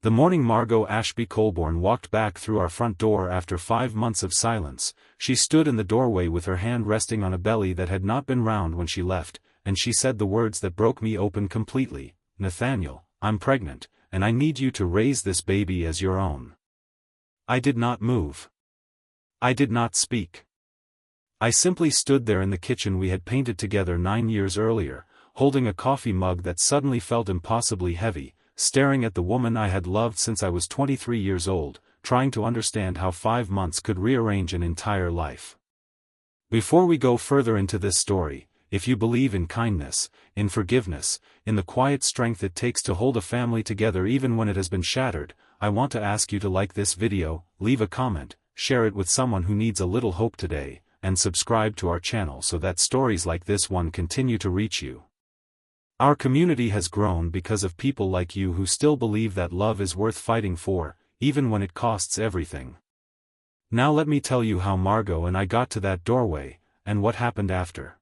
The morning Margot Ashby Colborne walked back through our front door after 5 months of silence, she stood in the doorway with her hand resting on a belly that had not been round when she left, and she said the words that broke me open completely. "Nathaniel, I'm pregnant, and I need you to raise this baby as your own." I did not move. I did not speak. I simply stood there in the kitchen we had painted together 9 years earlier, holding a coffee mug that suddenly felt impossibly heavy, staring at the woman I had loved since I was 23 years old, trying to understand how 5 months could rearrange an entire life. Before we go further into this story, if you believe in kindness, in forgiveness, in the quiet strength it takes to hold a family together even when it has been shattered, I want to ask you to like this video, leave a comment, share it with someone who needs a little hope today, and subscribe to our channel so that stories like this one continue to reach you. Our community has grown because of people like you who still believe that love is worth fighting for, even when it costs everything. Now let me tell you how Margot and I got to that doorway, and what happened after.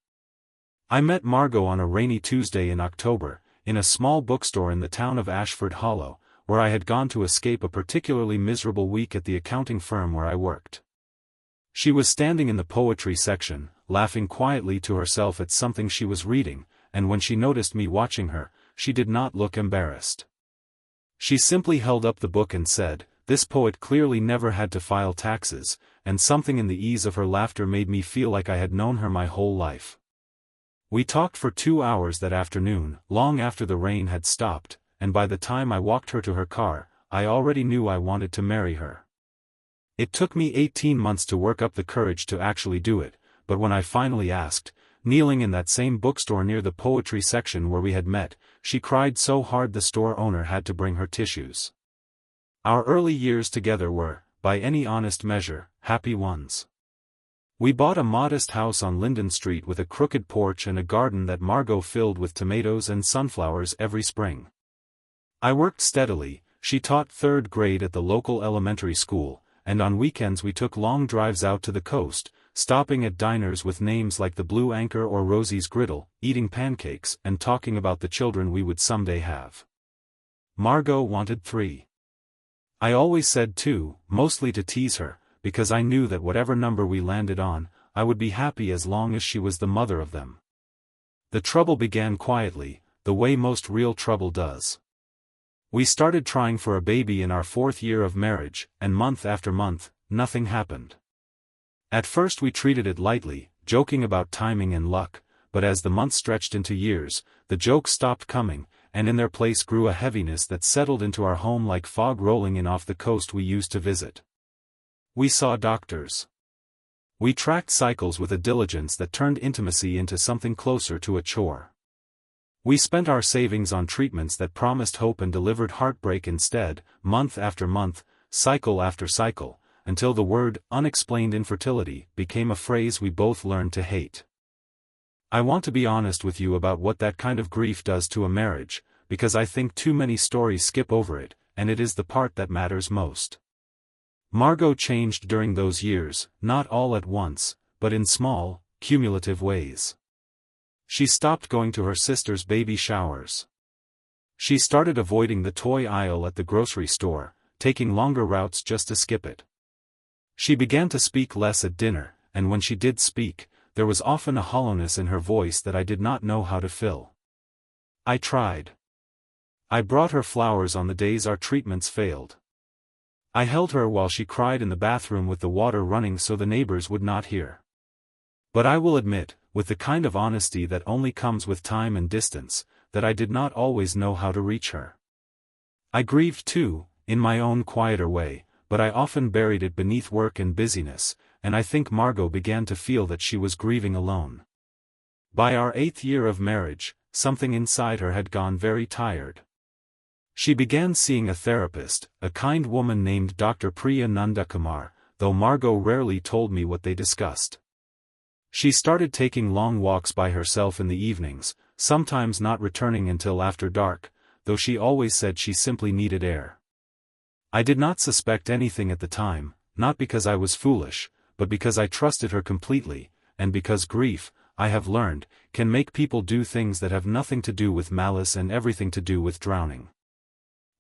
I met Margot on a rainy Tuesday in October, in a small bookstore in the town of Ashford Hollow, where I had gone to escape a particularly miserable week at the accounting firm where I worked. She was standing in the poetry section, laughing quietly to herself at something she was reading, and when she noticed me watching her, she did not look embarrassed. She simply held up the book and said, "This poet clearly never had to file taxes," and something in the ease of her laughter made me feel like I had known her my whole life. We talked for 2 hours that afternoon, long after the rain had stopped, and by the time I walked her to her car, I already knew I wanted to marry her. It took me 18 months to work up the courage to actually do it, but when I finally asked, kneeling in that same bookstore near the poetry section where we had met, she cried so hard the store owner had to bring her tissues. Our early years together were, by any honest measure, happy ones. We bought a modest house on Linden Street with a crooked porch and a garden that Margot filled with tomatoes and sunflowers every spring. I worked steadily, she taught 3rd grade at the local elementary school, and on weekends we took long drives out to the coast, stopping at diners with names like the Blue Anchor or Rosie's Griddle, eating pancakes and talking about the children we would someday have. Margot wanted 3. I always said 2, mostly to tease her, because I knew that whatever number we landed on, I would be happy as long as she was the mother of them. The trouble began quietly, the way most real trouble does. We started trying for a baby in our 4th year of marriage, and month after month, nothing happened. At first we treated it lightly, joking about timing and luck, but as the months stretched into years, the jokes stopped coming, and in their place grew a heaviness that settled into our home like fog rolling in off the coast we used to visit. We saw doctors. We tracked cycles with a diligence that turned intimacy into something closer to a chore. We spent our savings on treatments that promised hope and delivered heartbreak instead, month after month, cycle after cycle, until the word, unexplained infertility, became a phrase we both learned to hate. I want to be honest with you about what that kind of grief does to a marriage, because I think too many stories skip over it, and it is the part that matters most. Margot changed during those years, not all at once, but in small, cumulative ways. She stopped going to her sister's baby showers. She started avoiding the toy aisle at the grocery store, taking longer routes just to skip it. She began to speak less at dinner, and when she did speak, there was often a hollowness in her voice that I did not know how to fill. I tried. I brought her flowers on the days our treatments failed. I held her while she cried in the bathroom with the water running so the neighbors would not hear. But I will admit, with the kind of honesty that only comes with time and distance, that I did not always know how to reach her. I grieved too, in my own quieter way, but I often buried it beneath work and busyness, and I think Margot began to feel that she was grieving alone. By our 8th year of marriage, something inside her had gone very tired. She began seeing a therapist, a kind woman named Dr. Priya Nandakumar, though Margot rarely told me what they discussed. She started taking long walks by herself in the evenings, sometimes not returning until after dark, though she always said she simply needed air. I did not suspect anything at the time, not because I was foolish, but because I trusted her completely, and because grief, I have learned, can make people do things that have nothing to do with malice and everything to do with drowning.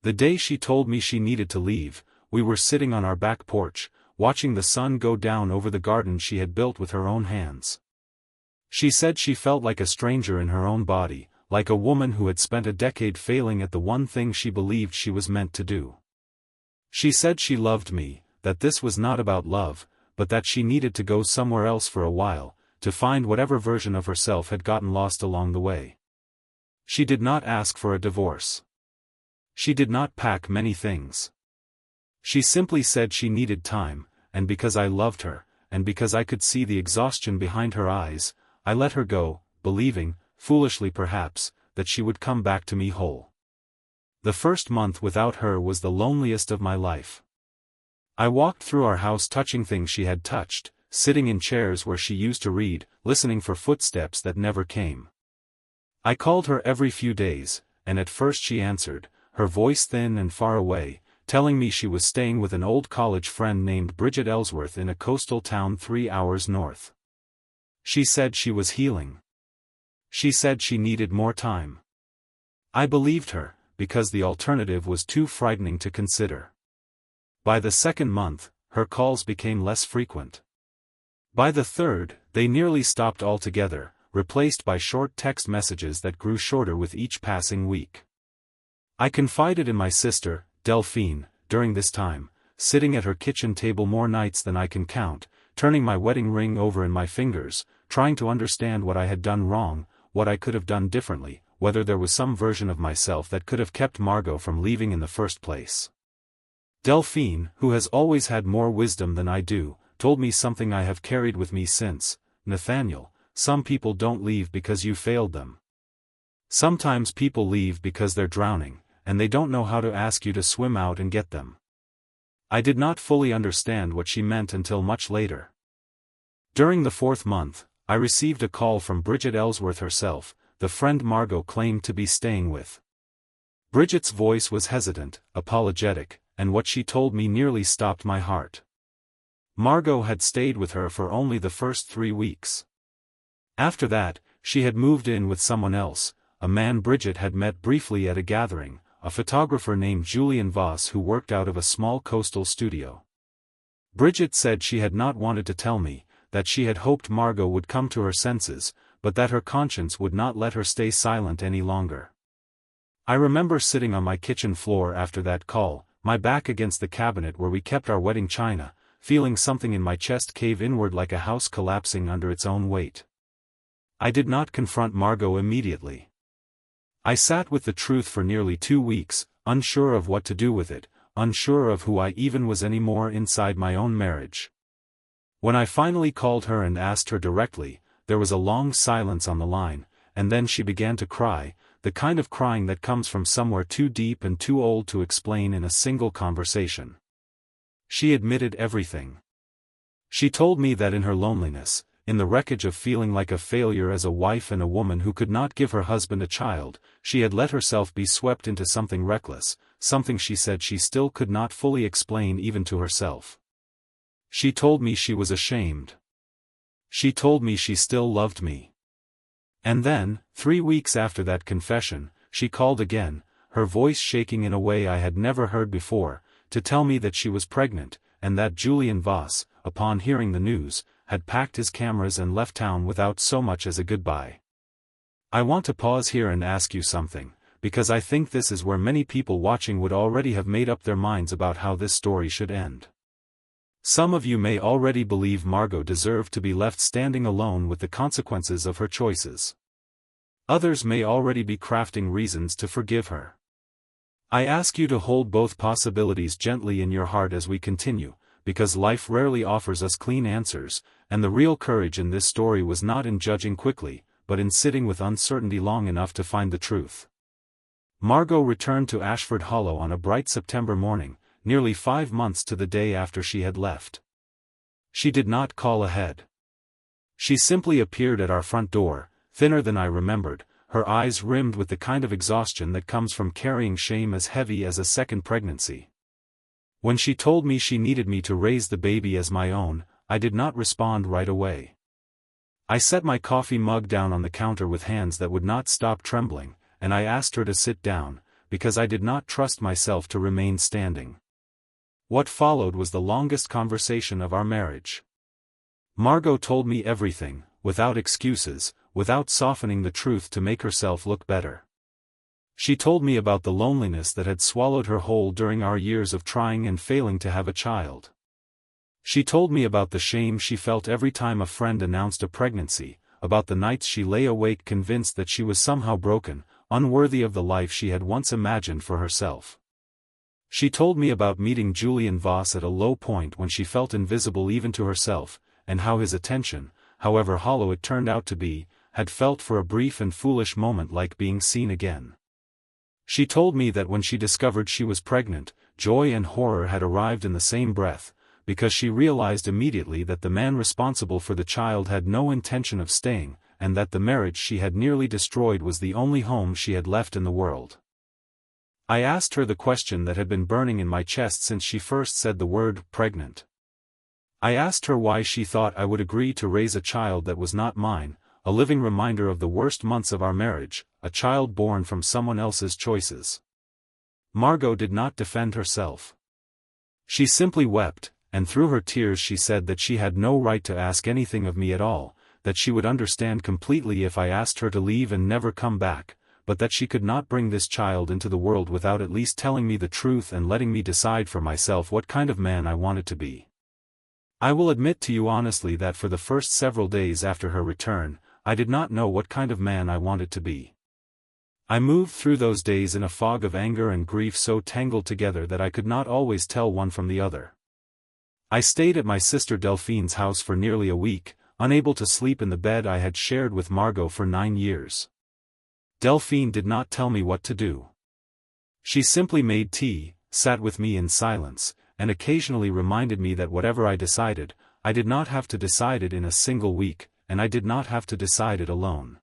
The day she told me she needed to leave, we were sitting on our back porch, watching the sun go down over the garden she had built with her own hands. She said she felt like a stranger in her own body, like a woman who had spent a decade failing at the one thing she believed she was meant to do. She said she loved me, that this was not about love, but that she needed to go somewhere else for a while, to find whatever version of herself had gotten lost along the way. She did not ask for a divorce. She did not pack many things. She simply said she needed time, and because I loved her, and because I could see the exhaustion behind her eyes, I let her go, believing, foolishly perhaps, that she would come back to me whole. The first month without her was the loneliest of my life. I walked through our house touching things she had touched, sitting in chairs where she used to read, listening for footsteps that never came. I called her every few days, and at first she answered, her voice thin and far away, telling me she was staying with an old college friend named Bridget Ellsworth in a coastal town 3 hours north. She said she was healing. She said she needed more time. I believed her, because the alternative was too frightening to consider. By the second month, her calls became less frequent. By the third, they nearly stopped altogether, replaced by short text messages that grew shorter with each passing week. I confided in my sister, Delphine, during this time, sitting at her kitchen table more nights than I can count, turning my wedding ring over in my fingers, trying to understand what I had done wrong, what I could have done differently, whether there was some version of myself that could have kept Margot from leaving in the first place. Delphine, who has always had more wisdom than I do, told me something I have carried with me since: Nathaniel, some people don't leave because you failed them. Sometimes people leave because they're drowning, and they don't know how to ask you to swim out and get them. I did not fully understand what she meant until much later. During the 4th month, I received a call from Bridget Ellsworth herself, the friend Margot claimed to be staying with. Bridget's voice was hesitant, apologetic, and what she told me nearly stopped my heart. Margot had stayed with her for only the first 3 weeks. After that, she had moved in with someone else, a man Bridget had met briefly at a gathering, a photographer named Julian Voss who worked out of a small coastal studio. Bridget said she had not wanted to tell me, that she had hoped Margot would come to her senses, but that her conscience would not let her stay silent any longer. I remember sitting on my kitchen floor after that call, my back against the cabinet where we kept our wedding china, feeling something in my chest cave inward like a house collapsing under its own weight. I did not confront Margot immediately. I sat with the truth for nearly 2 weeks, unsure of what to do with it, unsure of who I even was anymore inside my own marriage. When I finally called her and asked her directly, there was a long silence on the line, and then she began to cry, the kind of crying that comes from somewhere too deep and too old to explain in a single conversation. She admitted everything. She told me that in her loneliness, in the wreckage of feeling like a failure as a wife and a woman who could not give her husband a child, she had let herself be swept into something reckless, something she said she still could not fully explain even to herself. She told me she was ashamed. She told me she still loved me. And then, 3 weeks after that confession, she called again, her voice shaking in a way I had never heard before, to tell me that she was pregnant, and that Julian Voss, upon hearing the news, had packed his cameras and left town without so much as a goodbye. I want to pause here and ask you something, because I think this is where many people watching would already have made up their minds about how this story should end. Some of you may already believe Margot deserved to be left standing alone with the consequences of her choices. Others may already be crafting reasons to forgive her. I ask you to hold both possibilities gently in your heart as we continue, because life rarely offers us clean answers, and the real courage in this story was not in judging quickly, but in sitting with uncertainty long enough to find the truth. Margot returned to Ashford Hollow on a bright September morning, nearly 5 months to the day after she had left. She did not call ahead. She simply appeared at our front door, thinner than I remembered, her eyes rimmed with the kind of exhaustion that comes from carrying shame as heavy as a second pregnancy. When she told me she needed me to raise the baby as my own, I did not respond right away. I set my coffee mug down on the counter with hands that would not stop trembling, and I asked her to sit down, because I did not trust myself to remain standing. What followed was the longest conversation of our marriage. Margot told me everything, without excuses, without softening the truth to make herself look better. She told me about the loneliness that had swallowed her whole during our years of trying and failing to have a child. She told me about the shame she felt every time a friend announced a pregnancy, about the nights she lay awake convinced that she was somehow broken, unworthy of the life she had once imagined for herself. She told me about meeting Julian Voss at a low point when she felt invisible even to herself, and how his attention, however hollow it turned out to be, had felt for a brief and foolish moment like being seen again. She told me that when she discovered she was pregnant, joy and horror had arrived in the same breath, because she realized immediately that the man responsible for the child had no intention of staying, and that the marriage she had nearly destroyed was the only home she had left in the world. I asked her the question that had been burning in my chest since she first said the word pregnant. I asked her why she thought I would agree to raise a child that was not mine, a living reminder of the worst months of our marriage, a child born from someone else's choices. Margot did not defend herself. She simply wept, and through her tears she said that she had no right to ask anything of me at all, that she would understand completely if I asked her to leave and never come back, but that she could not bring this child into the world without at least telling me the truth and letting me decide for myself what kind of man I wanted to be. I will admit to you honestly that for the first several days after her return, I did not know what kind of man I wanted to be. I moved through those days in a fog of anger and grief so tangled together that I could not always tell one from the other. I stayed at my sister Delphine's house for nearly a week, unable to sleep in the bed I had shared with Margot for 9 years. Delphine did not tell me what to do. She simply made tea, sat with me in silence, and occasionally reminded me that whatever I decided, I did not have to decide it in a single week, and I did not have to decide it alone.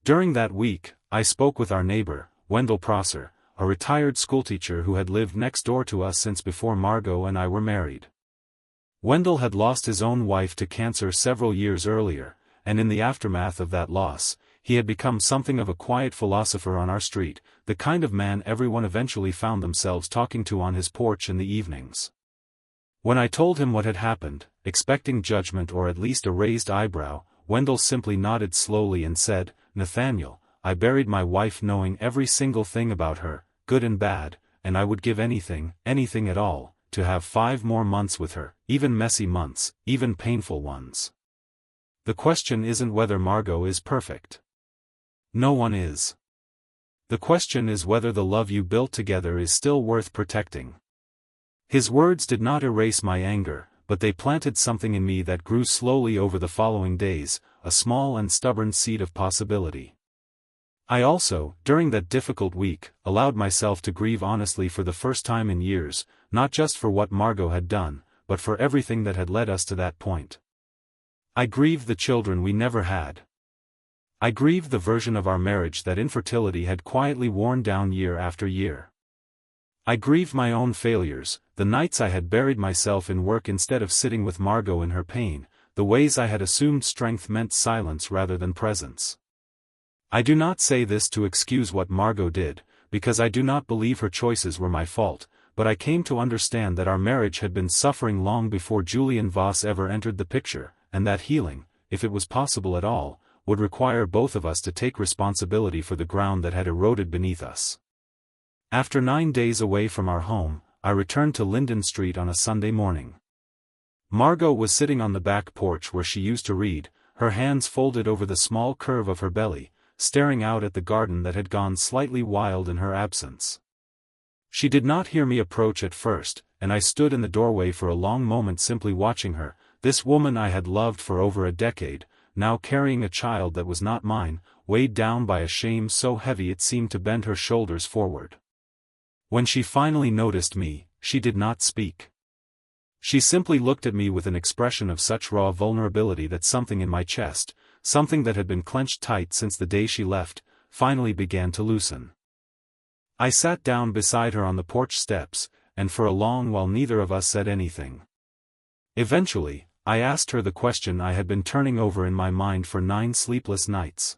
During that week, I spoke with our neighbor, Wendell Prosser, a retired schoolteacher who had lived next door to us since before Margot and I were married. Wendell had lost his own wife to cancer several years earlier, and in the aftermath of that loss, he had become something of a quiet philosopher on our street, the kind of man everyone eventually found themselves talking to on his porch in the evenings. When I told him what had happened, expecting judgment or at least a raised eyebrow, Wendell simply nodded slowly and said, "Nathaniel, I buried my wife knowing every single thing about her, good and bad, and I would give anything, anything at all, to have 5 more months with her, even messy months, even painful ones. The question isn't whether Margot is perfect. No one is. The question is whether the love you built together is still worth protecting." His words did not erase my anger, but they planted something in me that grew slowly over the following days, a small and stubborn seed of possibility. I also, during that difficult week, allowed myself to grieve honestly for the first time in years, not just for what Margot had done, but for everything that had led us to that point. I grieved the children we never had. I grieved the version of our marriage that infertility had quietly worn down year after year. I grieved my own failures, the nights I had buried myself in work instead of sitting with Margot in her pain, the ways I had assumed strength meant silence rather than presence. I do not say this to excuse what Margot did, because I do not believe her choices were my fault, but I came to understand that our marriage had been suffering long before Julian Voss ever entered the picture, and that healing, if it was possible at all, would require both of us to take responsibility for the ground that had eroded beneath us. After 9 days away from our home, I returned to Linden Street on a Sunday morning. Margot was sitting on the back porch where she used to read, her hands folded over the small curve of her belly, staring out at the garden that had gone slightly wild in her absence. She did not hear me approach at first, and I stood in the doorway for a long moment simply watching her, this woman I had loved for over a decade, now carrying a child that was not mine, weighed down by a shame so heavy it seemed to bend her shoulders forward. When she finally noticed me, she did not speak. She simply looked at me with an expression of such raw vulnerability that something in my chest, something that had been clenched tight since the day she left, finally began to loosen. I sat down beside her on the porch steps, and for a long while neither of us said anything. Eventually, I asked her the question I had been turning over in my mind for 9 sleepless nights.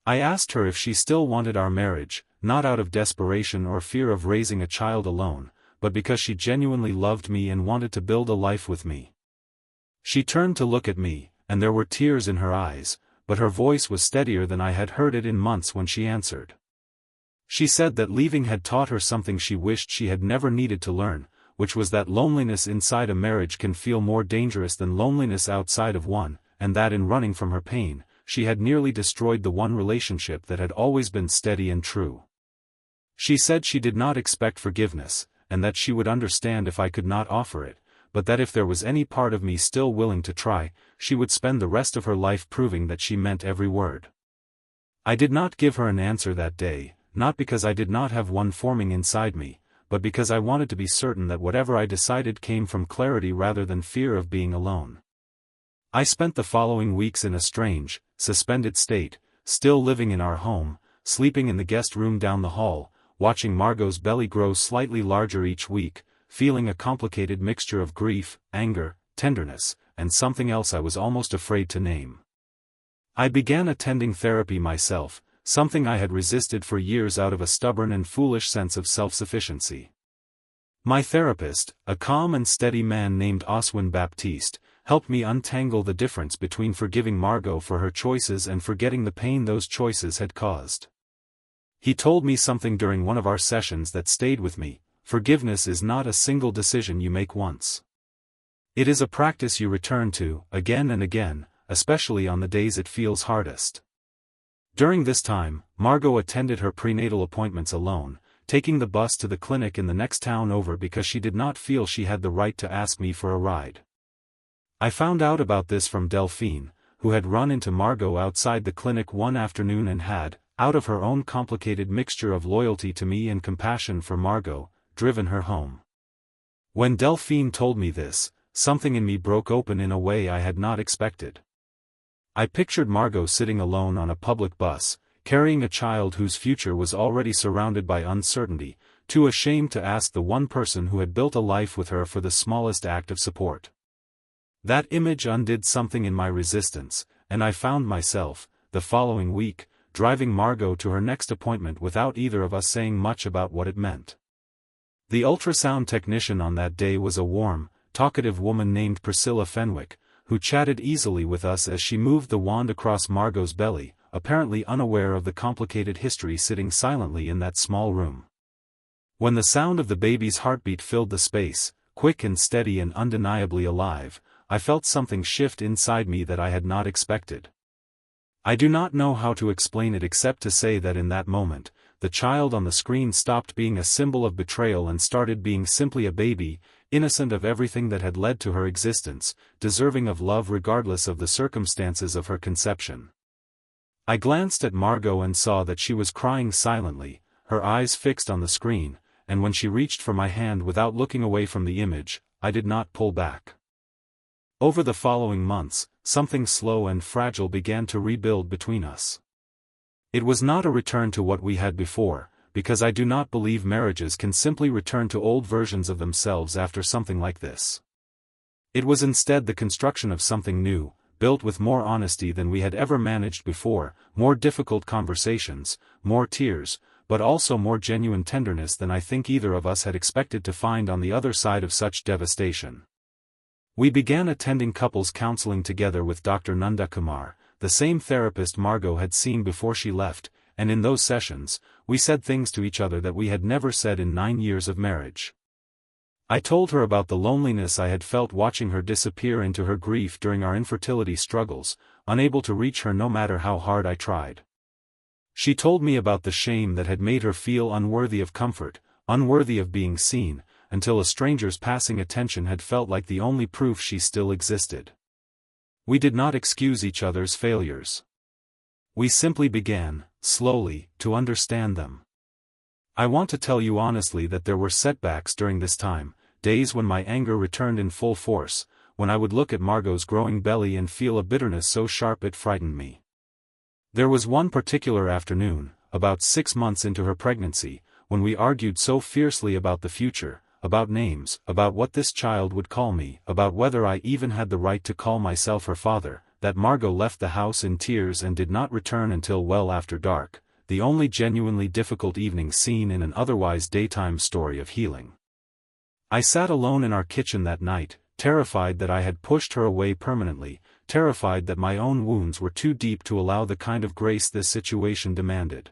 I asked her if she still wanted our marriage, not out of desperation or fear of raising a child alone, but because she genuinely loved me and wanted to build a life with me. She turned to look at me, and there were tears in her eyes, but her voice was steadier than I had heard it in months when she answered. She said that leaving had taught her something she wished she had never needed to learn, which was that loneliness inside a marriage can feel more dangerous than loneliness outside of one, and that in running from her pain, she had nearly destroyed the one relationship that had always been steady and true. She said she did not expect forgiveness, and that she would understand if I could not offer it, but that if there was any part of me still willing to try, she would spend the rest of her life proving that she meant every word. I did not give her an answer that day, not because I did not have one forming inside me, but because I wanted to be certain that whatever I decided came from clarity rather than fear of being alone. I spent the following weeks in a strange, suspended state, still living in our home, sleeping in the guest room down the hall, watching Margot's belly grow slightly larger each week, feeling a complicated mixture of grief, anger, tenderness, and something else I was almost afraid to name. I began attending therapy myself, something I had resisted for years out of a stubborn and foolish sense of self-sufficiency. My therapist, a calm and steady man named Oswin Baptiste, helped me untangle the difference between forgiving Margot for her choices and forgetting the pain those choices had caused. He told me something during one of our sessions that stayed with me: forgiveness is not a single decision you make once. It is a practice you return to, again and again, especially on the days it feels hardest. During this time, Margot attended her prenatal appointments alone, taking the bus to the clinic in the next town over because she did not feel she had the right to ask me for a ride. I found out about this from Delphine, who had run into Margot outside the clinic one afternoon and had, out of her own complicated mixture of loyalty to me and compassion for Margot, driven her home. When Delphine told me this, something in me broke open in a way I had not expected. I pictured Margot sitting alone on a public bus, carrying a child whose future was already surrounded by uncertainty, too ashamed to ask the one person who had built a life with her for the smallest act of support. That image undid something in my resistance, and I found myself, the following week, driving Margot to her next appointment without either of us saying much about what it meant. The ultrasound technician on that day was a warm, talkative woman named Priscilla Fenwick, who chatted easily with us as she moved the wand across Margot's belly, apparently unaware of the complicated history sitting silently in that small room. When the sound of the baby's heartbeat filled the space, quick and steady and undeniably alive, I felt something shift inside me that I had not expected. I do not know how to explain it except to say that in that moment, the child on the screen stopped being a symbol of betrayal and started being simply a baby, innocent of everything that had led to her existence, deserving of love regardless of the circumstances of her conception. I glanced at Margot and saw that she was crying silently, her eyes fixed on the screen, and when she reached for my hand without looking away from the image, I did not pull back. Over the following months, something slow and fragile began to rebuild between us. It was not a return to what we had before, because I do not believe marriages can simply return to old versions of themselves after something like this. It was instead the construction of something new, built with more honesty than we had ever managed before, more difficult conversations, more tears, but also more genuine tenderness than I think either of us had expected to find on the other side of such devastation. We began attending couples counseling together with Dr. Nanda Kumar, the same therapist Margot had seen before she left, and in those sessions, we said things to each other that we had never said in 9 years of marriage. I told her about the loneliness I had felt watching her disappear into her grief during our infertility struggles, unable to reach her no matter how hard I tried. She told me about the shame that had made her feel unworthy of comfort, unworthy of being seen, until a stranger's passing attention had felt like the only proof she still existed. We did not excuse each other's failures. We simply began, slowly, to understand them. I want to tell you honestly that there were setbacks during this time, days when my anger returned in full force, when I would look at Margot's growing belly and feel a bitterness so sharp it frightened me. There was one particular afternoon, about 6 months into her pregnancy, when we argued so fiercely about the future, about names, about what this child would call me, about whether I even had the right to call myself her father, that Margot left the house in tears and did not return until well after dark, the only genuinely difficult evening seen in an otherwise daytime story of healing. I sat alone in our kitchen that night, terrified that I had pushed her away permanently, terrified that my own wounds were too deep to allow the kind of grace this situation demanded.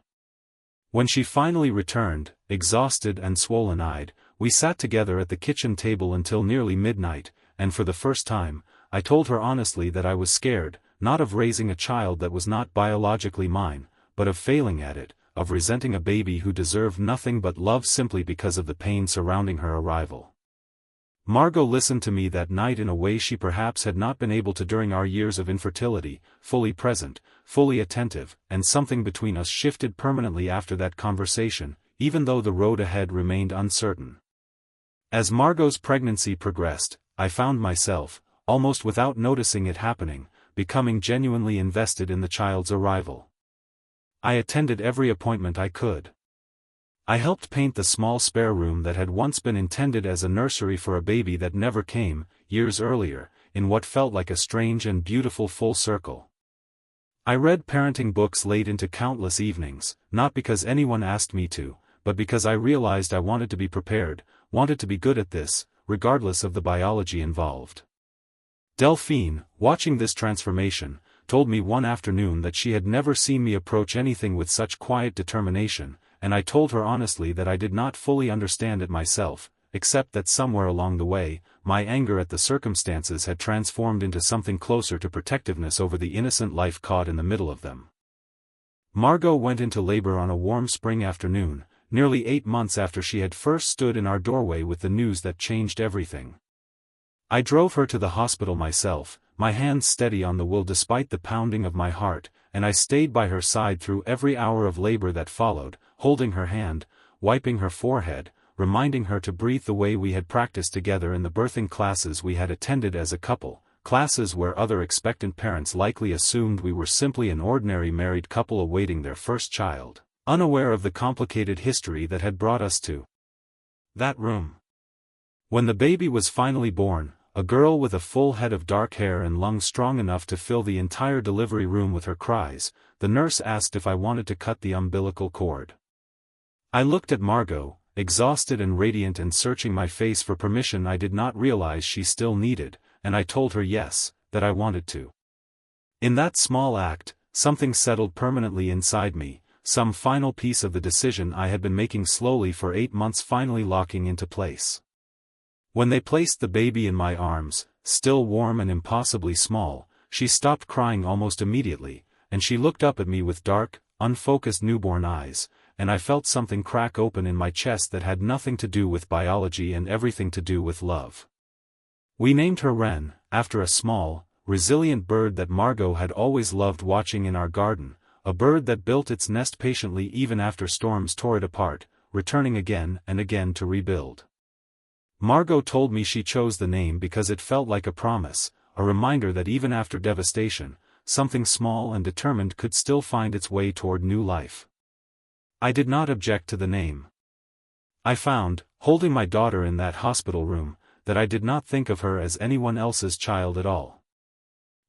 When she finally returned, exhausted and swollen-eyed, we sat together at the kitchen table until nearly midnight, and for the first time, I told her honestly that I was scared, not of raising a child that was not biologically mine, but of failing at it, of resenting a baby who deserved nothing but love simply because of the pain surrounding her arrival. Margot listened to me that night in a way she perhaps had not been able to during our years of infertility, fully present, fully attentive, and something between us shifted permanently after that conversation, even though the road ahead remained uncertain. As Margot's pregnancy progressed, I found myself, almost without noticing it happening, becoming genuinely invested in the child's arrival. I attended every appointment I could. I helped paint the small spare room that had once been intended as a nursery for a baby that never came, years earlier, in what felt like a strange and beautiful full circle. I read parenting books late into countless evenings, not because anyone asked me to, but because I realized I wanted to be prepared, wanted to be good at this, regardless of the biology involved. Delphine, watching this transformation, told me one afternoon that she had never seen me approach anything with such quiet determination, and I told her honestly that I did not fully understand it myself, except that somewhere along the way, my anger at the circumstances had transformed into something closer to protectiveness over the innocent life caught in the middle of them. Margot went into labor on a warm spring afternoon, nearly 8 months after she had first stood in our doorway with the news that changed everything. I drove her to the hospital myself, my hands steady on the wheel despite the pounding of my heart, and I stayed by her side through every hour of labor that followed, holding her hand, wiping her forehead, reminding her to breathe the way we had practiced together in the birthing classes we had attended as a couple, classes where other expectant parents likely assumed we were simply an ordinary married couple awaiting their first child, unaware of the complicated history that had brought us to that room. When the baby was finally born, a girl with a full head of dark hair and lungs strong enough to fill the entire delivery room with her cries, the nurse asked if I wanted to cut the umbilical cord. I looked at Margot, exhausted and radiant and searching my face for permission I did not realize she still needed, and I told her yes, that I wanted to. In that small act, something settled permanently inside me, some final piece of the decision I had been making slowly for 8 months finally locking into place. When they placed the baby in my arms, still warm and impossibly small, she stopped crying almost immediately, and she looked up at me with dark, unfocused newborn eyes, and I felt something crack open in my chest that had nothing to do with biology and everything to do with love. We named her Wren, after a small, resilient bird that Margot had always loved watching in our garden, a bird that built its nest patiently even after storms tore it apart, returning again and again to rebuild. Margot told me she chose the name because it felt like a promise, a reminder that even after devastation, something small and determined could still find its way toward new life. I did not object to the name. I found, holding my daughter in that hospital room, that I did not think of her as anyone else's child at all.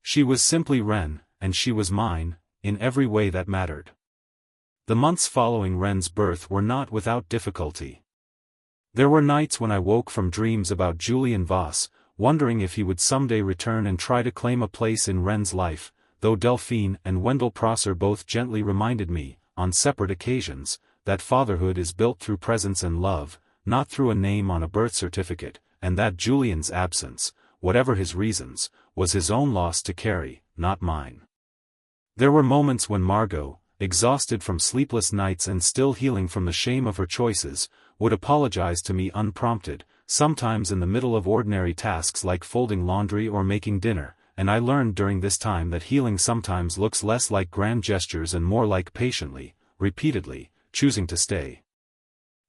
She was simply Wren, and she was mine, in every way that mattered. The months following Wren's birth were not without difficulty. There were nights when I woke from dreams about Julian Voss, wondering if he would someday return and try to claim a place in Wren's life, though Delphine and Wendell Prosser both gently reminded me, on separate occasions, that fatherhood is built through presence and love, not through a name on a birth certificate, and that Julian's absence, whatever his reasons, was his own loss to carry, not mine. There were moments when Margot, exhausted from sleepless nights and still healing from the shame of her choices, would apologize to me unprompted, sometimes in the middle of ordinary tasks like folding laundry or making dinner, and I learned during this time that healing sometimes looks less like grand gestures and more like patiently, repeatedly, choosing to stay.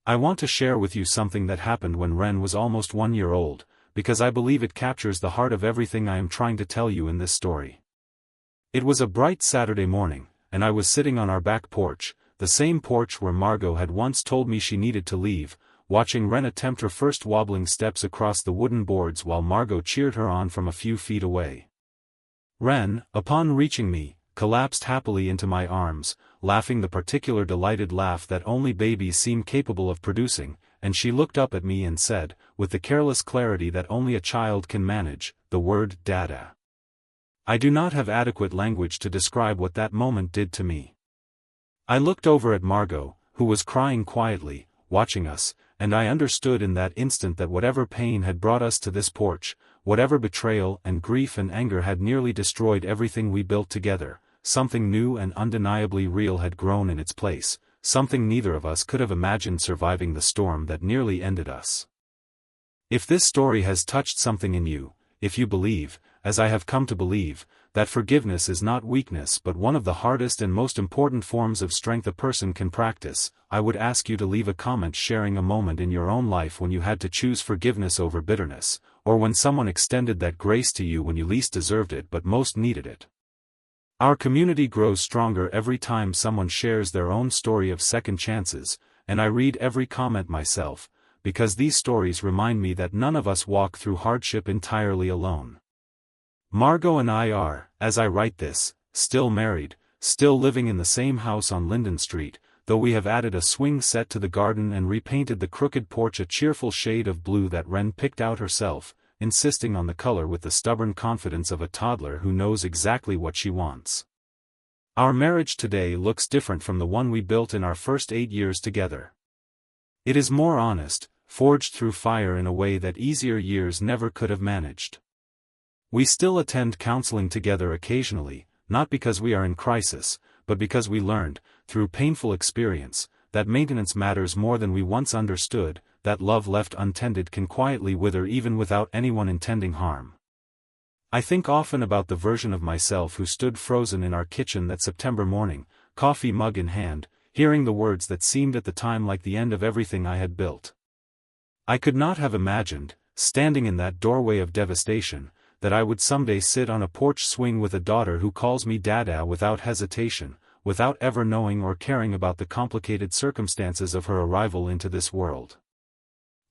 I want to share with you something that happened when Wren was almost 1 year old, because I believe it captures the heart of everything I am trying to tell you in this story. It was a bright Saturday morning, and I was sitting on our back porch, the same porch where Margot had once told me she needed to leave, watching Wren attempt her first wobbling steps across the wooden boards while Margot cheered her on from a few feet away. Wren, upon reaching me, collapsed happily into my arms, laughing the particular delighted laugh that only babies seem capable of producing, and she looked up at me and said, with the careless clarity that only a child can manage, the word "Dada." I do not have adequate language to describe what that moment did to me. I looked over at Margot, who was crying quietly, watching us, and I understood in that instant that whatever pain had brought us to this porch, whatever betrayal and grief and anger had nearly destroyed everything we built together, something new and undeniably real had grown in its place, something neither of us could have imagined surviving the storm that nearly ended us. If this story has touched something in you, if you believe, as I have come to believe, that forgiveness is not weakness but one of the hardest and most important forms of strength a person can practice, I would ask you to leave a comment sharing a moment in your own life when you had to choose forgiveness over bitterness, or when someone extended that grace to you when you least deserved it but most needed it. Our community grows stronger every time someone shares their own story of second chances, and I read every comment myself, because these stories remind me that none of us walk through hardship entirely alone. Margot and I are, as I write this, still married, still living in the same house on Linden Street, though we have added a swing set to the garden and repainted the crooked porch a cheerful shade of blue that Wren picked out herself, insisting on the color with the stubborn confidence of a toddler who knows exactly what she wants. Our marriage today looks different from the one we built in our first 8 years together. It is more honest, forged through fire in a way that easier years never could have managed. We still attend counseling together occasionally, not because we are in crisis, but because we learned, through painful experience, that maintenance matters more than we once understood, that love left untended can quietly wither even without anyone intending harm. I think often about the version of myself who stood frozen in our kitchen that September morning, coffee mug in hand, hearing the words that seemed at the time like the end of everything I had built. I could not have imagined, standing in that doorway of devastation, that I would someday sit on a porch swing with a daughter who calls me Dada without hesitation, without ever knowing or caring about the complicated circumstances of her arrival into this world.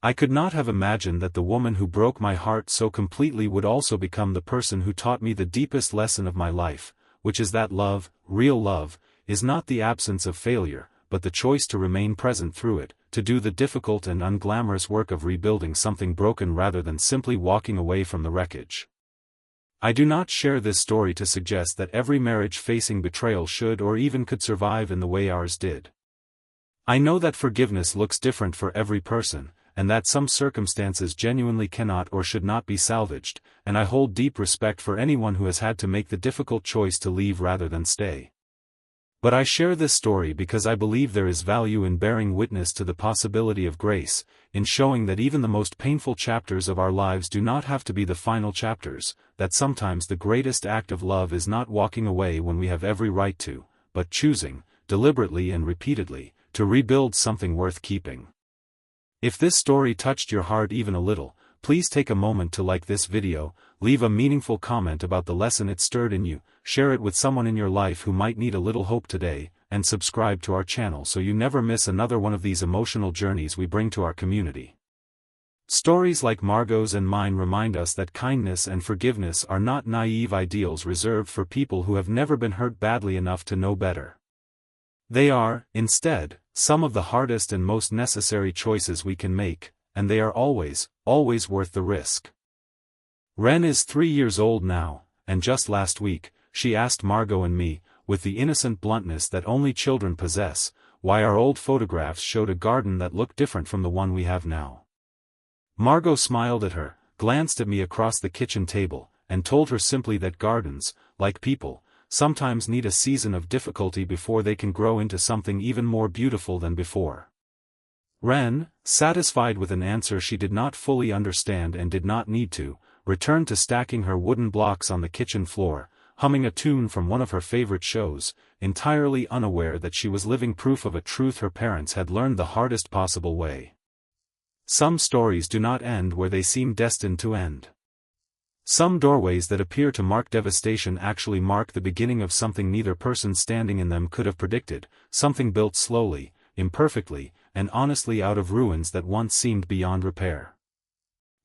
I could not have imagined that the woman who broke my heart so completely would also become the person who taught me the deepest lesson of my life, which is that love, real love, is not the absence of failure, but the choice to remain present through it, to do the difficult and unglamorous work of rebuilding something broken rather than simply walking away from the wreckage. I do not share this story to suggest that every marriage facing betrayal should or even could survive in the way ours did. I know that forgiveness looks different for every person, and that some circumstances genuinely cannot or should not be salvaged, and I hold deep respect for anyone who has had to make the difficult choice to leave rather than stay. But I share this story because I believe there is value in bearing witness to the possibility of grace, in showing that even the most painful chapters of our lives do not have to be the final chapters, that sometimes the greatest act of love is not walking away when we have every right to, but choosing, deliberately and repeatedly, to rebuild something worth keeping. If this story touched your heart even a little, please take a moment to like this video, leave a meaningful comment about the lesson it stirred in you, share it with someone in your life who might need a little hope today, and subscribe to our channel so you never miss another one of these emotional journeys we bring to our community. Stories like Margot's and mine remind us that kindness and forgiveness are not naive ideals reserved for people who have never been hurt badly enough to know better. They are, instead, some of the hardest and most necessary choices we can make, and they are always, always worth the risk. Wren is 3 years old now, and just last week, she asked Margot and me, with the innocent bluntness that only children possess, why our old photographs showed a garden that looked different from the one we have now. Margot smiled at her, glanced at me across the kitchen table, and told her simply that gardens, like people, sometimes need a season of difficulty before they can grow into something even more beautiful than before. Wren, satisfied with an answer she did not fully understand and did not need to, returned to stacking her wooden blocks on the kitchen floor, humming a tune from one of her favorite shows, entirely unaware that she was living proof of a truth her parents had learned the hardest possible way. Some stories do not end where they seem destined to end. Some doorways that appear to mark devastation actually mark the beginning of something neither person standing in them could have predicted, something built slowly, imperfectly, and honestly out of ruins that once seemed beyond repair.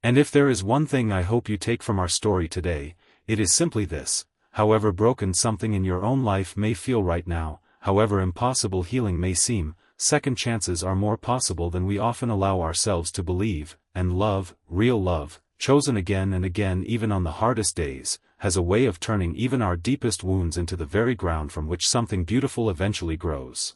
And if there is one thing I hope you take from our story today, it is simply this: however broken something in your own life may feel right now, however impossible healing may seem, second chances are more possible than we often allow ourselves to believe, and love, real love, chosen again and again even on the hardest days, has a way of turning even our deepest wounds into the very ground from which something beautiful eventually grows.